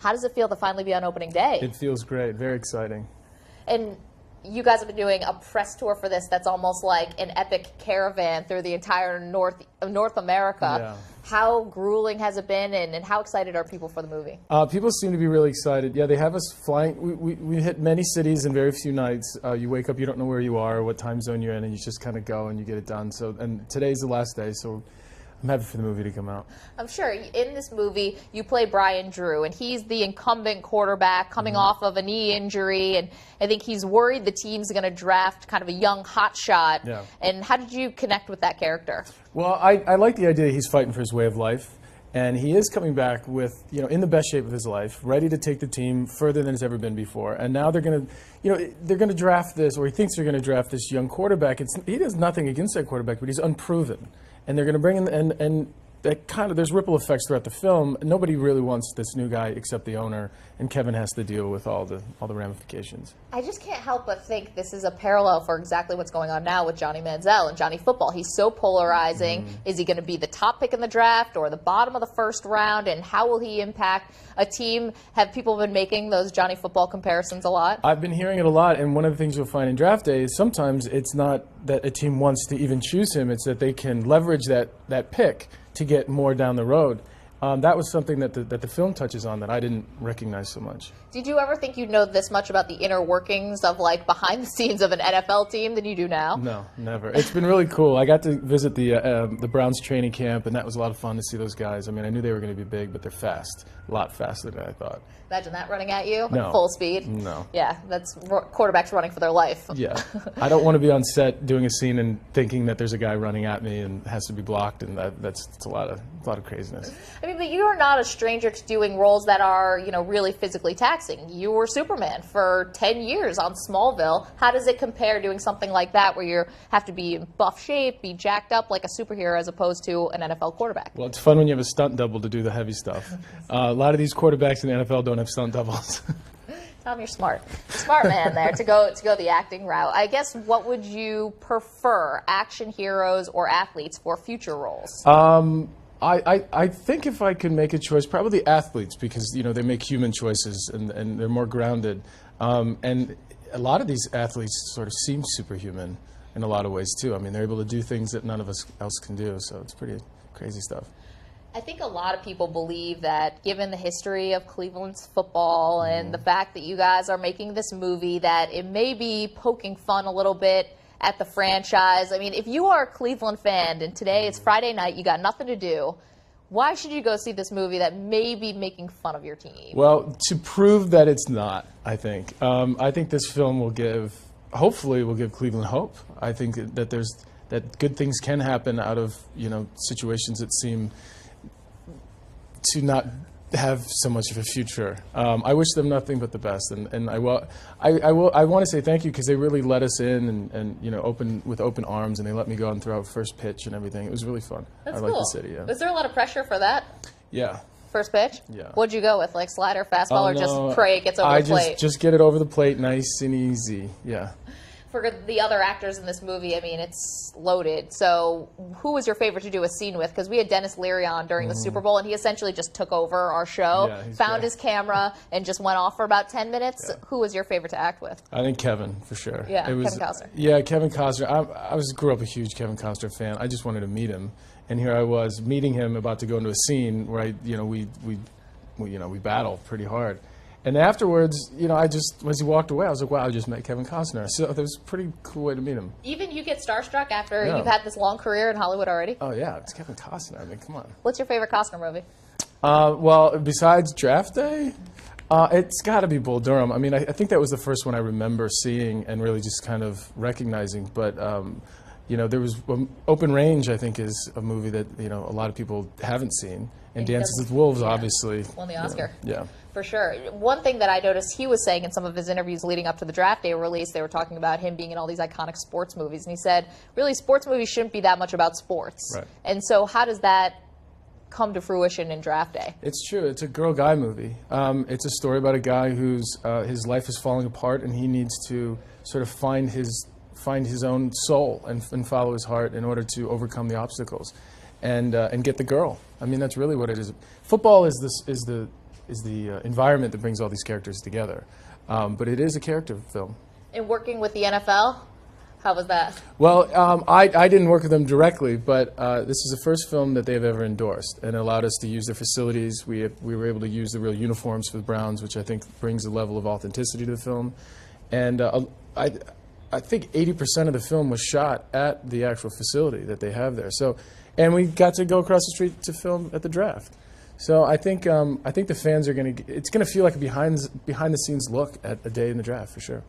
How does it feel to finally be on opening day? It feels great, very exciting. And you guys have been doing a press tour for this that's almost like an epic caravan through the entire North America. Yeah. How grueling has it been, and how excited are people for the movie? People seem to be really excited. Yeah, they have us flying. We hit many cities in very few nights. You wake up, you don't know where you are or what time zone you're in, and you just kind of go and you get it done. So, and today's the last day, so I'm happy for the movie to come out. I'm sure. In this movie, you play Brian Drew, and he's the incumbent quarterback coming off of a knee injury, and I think he's worried the team's going to draft kind of a young hotshot. Yeah. And how did you connect with that character? Well, I like the idea that he's fighting for his way of life, and he is coming back with, in the best shape of his life, ready to take the team further than it's ever been before. And now they're going to, they're going to draft this, or he thinks they're going to draft this young quarterback. He does nothing against that quarterback, but he's unproven. And they're going to bring in, and that kind of, there's ripple effects throughout the film. Nobody really wants this new guy except the owner, and Kevin has to deal with all the ramifications. I just can't help but think this is a parallel for exactly what's going on now with Johnny Manziel and Johnny Football. He's so polarizing. Is he going to be the top pick in the draft or the bottom of the first round? And how will he impact a team? Have people been making those Johnny Football comparisons a lot? I've been hearing it a lot, and one of the things you'll find in draft day is sometimes it's not that a team wants to even choose him, it's that they can leverage that pick to get more down the road. That was something that the film touches on that I didn't recognize so much. Did you ever think you'd know this much about the inner workings of, like, behind the scenes of an NFL team than you do now? No, never. It's been really cool. I got to visit the Browns training camp, and that was a lot of fun to see those guys. I mean, I knew they were going to be big, but they're fast. A lot faster than I thought. Imagine that running at you No. at full speed. No. Yeah, that's quarterbacks running for their life. Yeah. I don't want to be on set doing a scene and thinking that there's a guy running at me and has to be blocked, and that's a lot of craziness. I mean, but you're not a stranger to doing roles that are, really physically taxing. You were Superman for 10 years on Smallville. How does it compare doing something like that where you have to be in buff shape, be jacked up like a superhero as opposed to an NFL quarterback? Well, it's fun when you have a stunt double to do the heavy stuff. A lot of these quarterbacks in the NFL don't have stunt doubles. Tom, you're smart. Smart man there to go the acting route. I guess, what would you prefer, action heroes or athletes for future roles? I think if I could make a choice, probably athletes, because they make human choices and they're more grounded. And a lot of these athletes sort of seem superhuman in a lot of ways too. I mean, they're able to do things that none of us else can do. So it's pretty crazy stuff. I think a lot of people believe that, given the history of Cleveland's football and the fact that you guys are making this movie, that it may be poking fun a little bit at the franchise. I mean, if you are a Cleveland fan and today it's Friday night, you got nothing to do, why should you go see this movie that may be making fun of your team? Well, to prove that it's not, I think. I think this film hopefully will give Cleveland hope. I think that good things can happen out of, situations that seem to not have so much of a future. I wish them nothing but the best, and I want to say thank you, because they really let us in and open with open arms, and they let me go and throw out first pitch and everything. It was really fun. That's I cool. like the city. Yeah. Was there a lot of pressure for that Yeah. first pitch? Yeah. What'd you go with, like slider, fastball, or No, just pray it gets over the plate? Just get it over the plate, nice and easy. Yeah. For the other actors in this movie, I mean, it's loaded. So who was your favorite to do a scene with? Because we had Dennis Leary on during the Super Bowl, and he essentially just took over our show, Yeah, found great. his camera, and just went off for about 10 minutes. Yeah. Who was your favorite to act with? I think Kevin, for sure. Yeah, Kevin Costner. Yeah, Kevin Costner. I grew up a huge Kevin Costner fan. I just wanted to meet him, and here I was meeting him, about to go into a scene where we battle pretty hard. And afterwards, as he walked away, I was like, wow, I just met Kevin Costner. So it was a pretty cool way to meet him. Even you get starstruck after Yeah. you've had this long career in Hollywood already? Oh, yeah, it's Kevin Costner. I mean, come on. What's your favorite Costner movie? Well, besides Draft Day, it's got to be Bull Durham. I mean, I think that was the first one I remember seeing and really just kind of recognizing. But, there was Open Range, I think, is a movie that, a lot of people haven't seen. And Dances with Wolves, obviously. Won the Oscar. Yeah. For sure. One thing that I noticed he was saying in some of his interviews leading up to the Draft Day release, they were talking about him being in all these iconic sports movies. And he said, really, sports movies shouldn't be that much about sports. Right. And so how does that come to fruition in Draft Day? It's true. It's a girl-guy movie. It's a story about a guy whose his life is falling apart, and he needs to sort of find his own soul and follow his heart in order to overcome the obstacles and get the girl. I mean, that's really what it is. Football is environment that brings all these characters together. But it is a character film. And working with the NFL, how was that? Well, I didn't work with them directly, but this is the first film that they've ever endorsed, and it allowed us to use their facilities. We were able to use the real uniforms for the Browns, which I think brings a level of authenticity to the film. And I think 80% of the film was shot at the actual facility that they have there. So, and we got to go across the street to film at the draft. So I think the fans are it's gonna feel like a behind the scenes look at a day in the draft for sure.